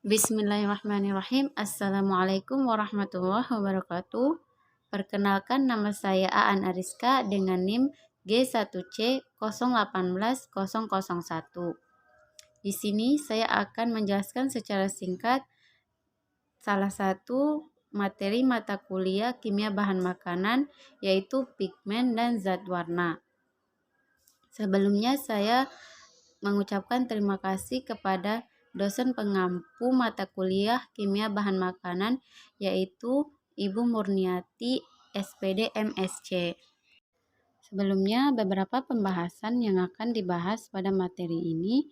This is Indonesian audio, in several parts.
Bismillahirrahmanirrahim. Assalamualaikum warahmatullahi wabarakatuh. Perkenalkan, nama saya Aan Ariska dengan NIM G1C081001. Di sini saya akan menjelaskan secara singkat salah satu materi mata kuliah kimia bahan makanan, yaitu pigmen dan zat warna. Sebelumnya saya mengucapkan terima kasih kepada dosen pengampu mata kuliah kimia bahan makanan, yaitu Ibu Murniati, SPD MSc. Sebelumnya, beberapa pembahasan yang akan dibahas pada materi ini,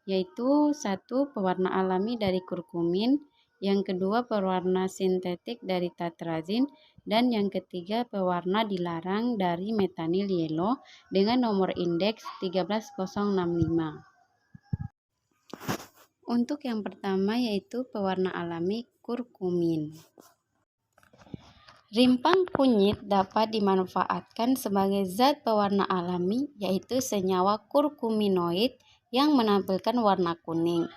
yaitu satu, pewarna alami dari kurkumin, yang kedua, pewarna sintetik dari tatrazin, dan yang ketiga, pewarna dilarang dari metanil yellow dengan nomor indeks 13065. Untuk yang pertama yaitu pewarna alami kurkumin. Rimpang kunyit dapat dimanfaatkan sebagai zat pewarna alami, yaitu senyawa kurkuminoid yang menampilkan warna kuning.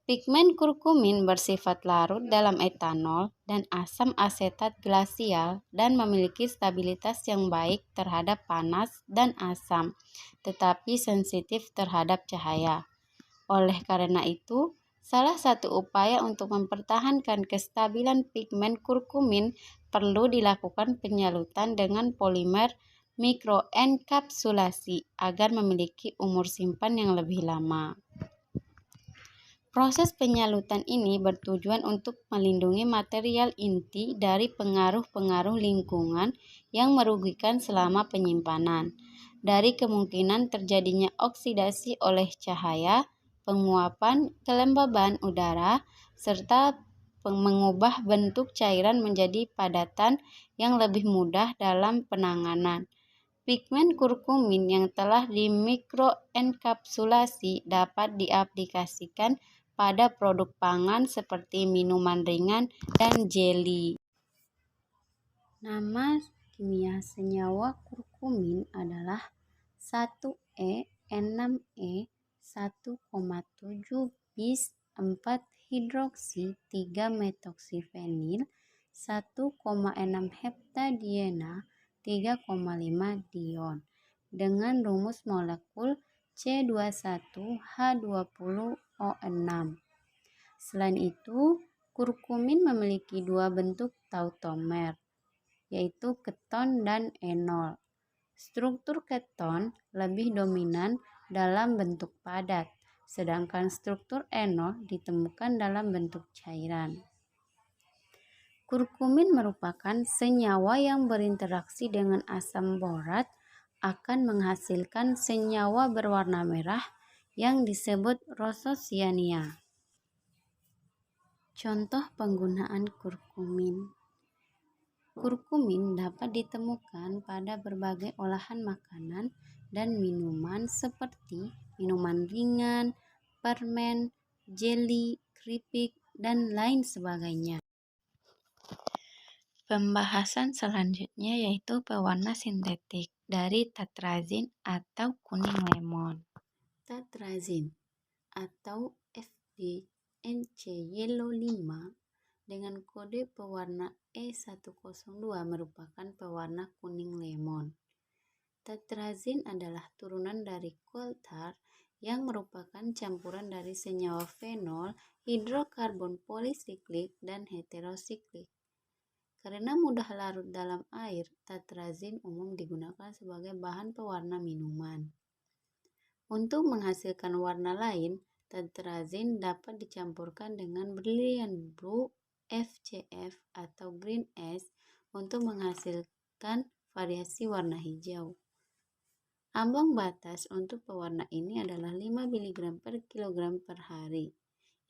Pigmen kurkumin bersifat larut dalam etanol dan asam asetat glasial dan memiliki stabilitas yang baik terhadap panas dan asam, tetapi sensitif terhadap cahaya. Oleh karena itu, salah satu upaya untuk mempertahankan kestabilan pigmen kurkumin perlu dilakukan penyalutan dengan polimer mikroenkapsulasi agar memiliki umur simpan yang lebih lama. Proses penyalutan ini bertujuan untuk melindungi material inti dari pengaruh-pengaruh lingkungan yang merugikan selama penyimpanan, dari kemungkinan terjadinya oksidasi oleh cahaya, penguapan, kelembaban udara, serta mengubah bentuk cairan menjadi padatan yang lebih mudah dalam penanganan. Pigmen kurkumin yang telah dimikroenkapsulasi dapat diaplikasikan pada produk pangan seperti minuman ringan dan jeli. Nama kimia senyawa kurkumin adalah 1E6E1,7 bis 4 hidroksi 3 metoksifenil 1,6 heptadiena 3,5 dion dengan rumus molekul C21H20O6. Selain itu, kurkumin memiliki dua bentuk tautomer, yaitu keton dan enol. Struktur keton lebih dominan dalam bentuk padat, sedangkan struktur enol ditemukan dalam bentuk cairan. Kurkumin merupakan senyawa yang berinteraksi dengan asam borat akan menghasilkan senyawa berwarna merah yang disebut rosocyanea. Contoh penggunaan kurkumin. Kurkumin dapat ditemukan pada berbagai olahan makanan dan minuman seperti minuman ringan, permen, jeli, keripik, dan lain sebagainya. Pembahasan selanjutnya yaitu pewarna sintetik dari tatrazin atau kuning lemon. Tatrazin atau FDNC Yellow 5 dengan kode pewarna E102 merupakan pewarna kuning lemon. Tatrazin adalah turunan dari coal tar yang merupakan campuran dari senyawa fenol, hidrokarbon polisiklik, dan heterosiklik. Karena mudah larut dalam air, tatrazin umum digunakan sebagai bahan pewarna minuman. Untuk menghasilkan warna lain, tatrazin dapat dicampurkan dengan berlian blue, FCF, atau green ash untuk menghasilkan variasi warna hijau. Ambang batas untuk pewarna ini adalah 5 mg per kilogram per hari,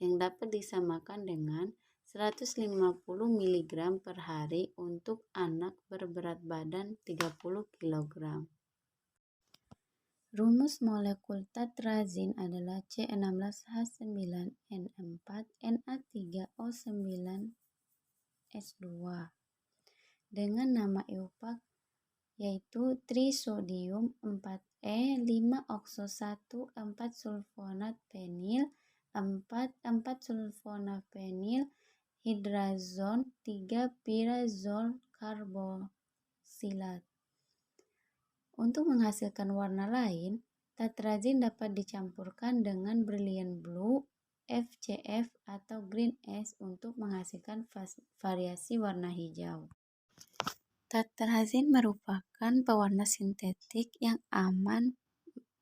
yang dapat disamakan dengan 150 mg per hari untuk anak berberat badan 30 kg. Rumus molekul tatrazin adalah C16H9N4Na3O9S2 dengan nama EUPAC yaitu trisodium 4E 5-okso 1 4-sulfonat penil 4,4-sulfonafenil hidrazon 3-pirazol karbosilat. Untuk menghasilkan warna lain, tetrazin dapat dicampurkan dengan berlian blue, FCF atau green S untuk menghasilkan variasi warna hijau. Tetrazin merupakan pewarna sintetik yang aman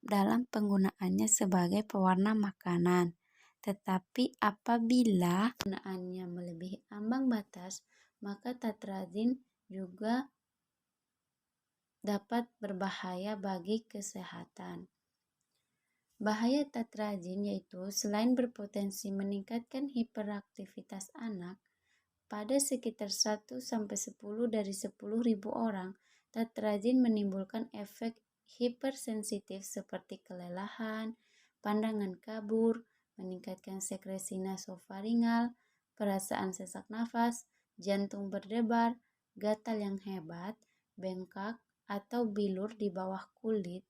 dalam penggunaannya sebagai pewarna makanan. Tetapi apabila penggunaannya melebihi ambang batas, maka tetrazin juga dapat berbahaya bagi kesehatan. Bahaya tetrazin yaitu selain berpotensi meningkatkan hiperaktivitas anak, pada sekitar 1-10 dari 10.000 orang, tetrazin menimbulkan efek hipersensitif seperti kelelahan, pandangan kabur, meningkatkan sekresi nasofaringal, perasaan sesak nafas, jantung berdebar, gatal yang hebat, bengkak atau bilur di bawah kulit,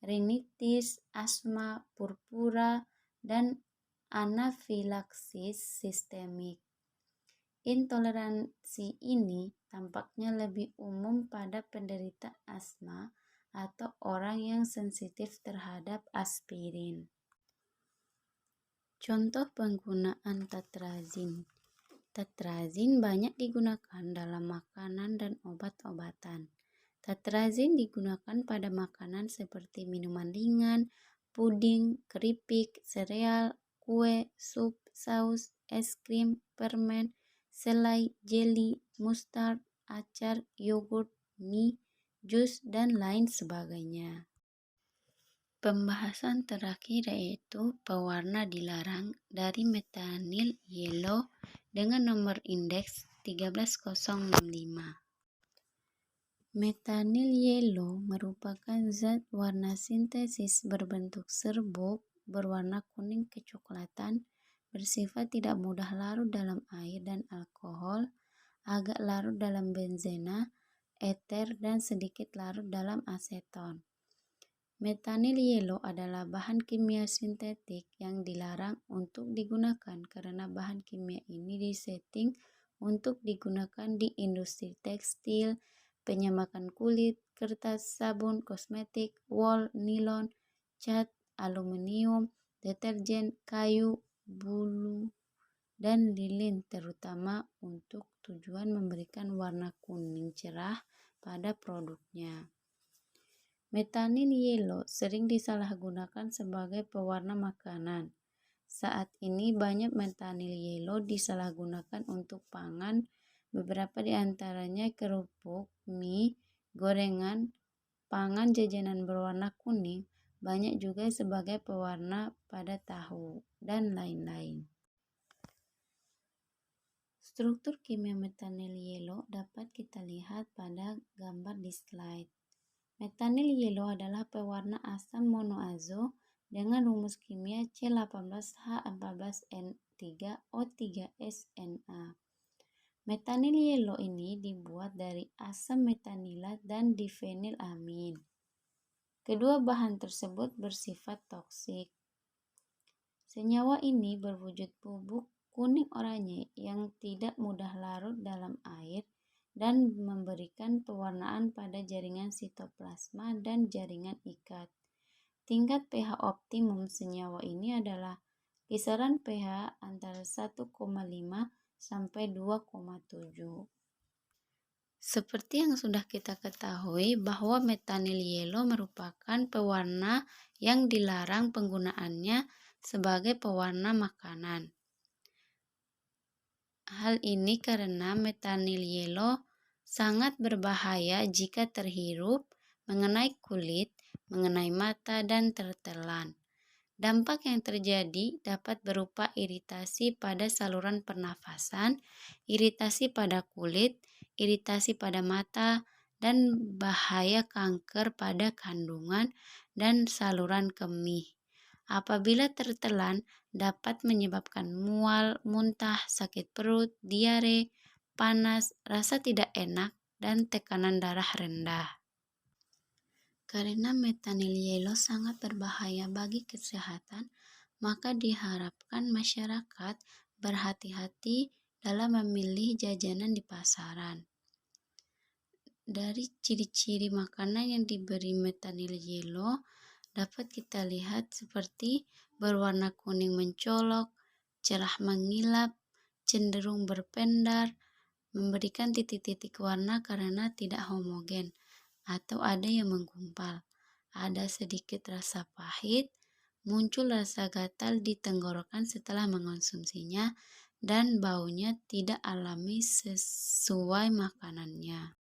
rinitis, asma, purpura, dan anafilaksis sistemik. Intoleransi ini tampaknya lebih umum pada penderita asma atau orang yang sensitif terhadap aspirin. Contoh penggunaan tetrazin. Tetrazin banyak digunakan dalam makanan dan obat-obatan. Tetrazin digunakan pada makanan seperti minuman ringan, puding, keripik, sereal, kue, sup, saus, es krim, permen, selai, jeli, mustard, acar, yogurt, mie, jus, dan lain sebagainya. Pembahasan terakhir yaitu pewarna dilarang dari metanyl yellow dengan nomor indeks 13065. Metanyl yellow merupakan zat warna sintesis berbentuk serbuk berwarna kuning kecoklatan, bersifat tidak mudah larut dalam air dan alkohol, agak larut dalam benzena, eter, dan sedikit larut dalam aseton. Metanyl yellow adalah bahan kimia sintetik yang dilarang untuk digunakan karena bahan kimia ini disetting untuk digunakan di industri tekstil, penyamakan kulit, kertas, sabun, kosmetik, wol, nilon, cat, aluminium, deterjen, kayu, bulu, dan lilin, terutama untuk tujuan memberikan warna kuning cerah pada produknya. Metanyl yellow sering disalahgunakan sebagai pewarna makanan. Saat ini banyak metanyl yellow disalahgunakan untuk pangan, beberapa di antaranya kerupuk, mie, gorengan, pangan jajanan berwarna kuning, banyak juga sebagai pewarna pada tahu, dan lain-lain. Struktur kimia metanyl yellow dapat kita lihat pada gambar di slide. Metanyl yellow adalah pewarna asam monoazo dengan rumus kimia C18H14N3O3SNA. Metanyl yellow ini dibuat dari asam metanilat dan difenilamin. Kedua bahan tersebut bersifat toksik. Senyawa ini berwujud bubuk kuning oranye yang tidak mudah larut dalam air dan memberikan pewarnaan pada jaringan sitoplasma dan jaringan ikat. Tingkat pH optimum senyawa ini adalah kisaran pH antara 1,5 sampai 2,7. Seperti yang sudah kita ketahui bahwa metanyl yellow merupakan pewarna yang dilarang penggunaannya sebagai pewarna makanan. Hal ini karena metanyl yellow sangat berbahaya jika terhirup, mengenai kulit, mengenai mata, dan tertelan. Dampak yang terjadi dapat berupa iritasi pada saluran pernafasan, iritasi pada kulit, iritasi pada mata, dan bahaya kanker pada kandungan dan saluran kemih. Apabila tertelan, dapat menyebabkan mual, muntah, sakit perut, diare, panas, rasa tidak enak, dan tekanan darah rendah. Karena metanyl yellow sangat berbahaya bagi kesehatan, maka diharapkan masyarakat berhati-hati dalam memilih jajanan di pasaran. Dari ciri-ciri makanan yang diberi methyl yellow dapat kita lihat seperti berwarna kuning mencolok, cerah mengilap, cenderung berpendar, memberikan titik-titik warna karena tidak homogen, atau ada yang menggumpal. Ada sedikit rasa pahit, muncul rasa gatal di tenggorokan setelah mengonsumsinya, dan baunya tidak alami sesuai makanannya.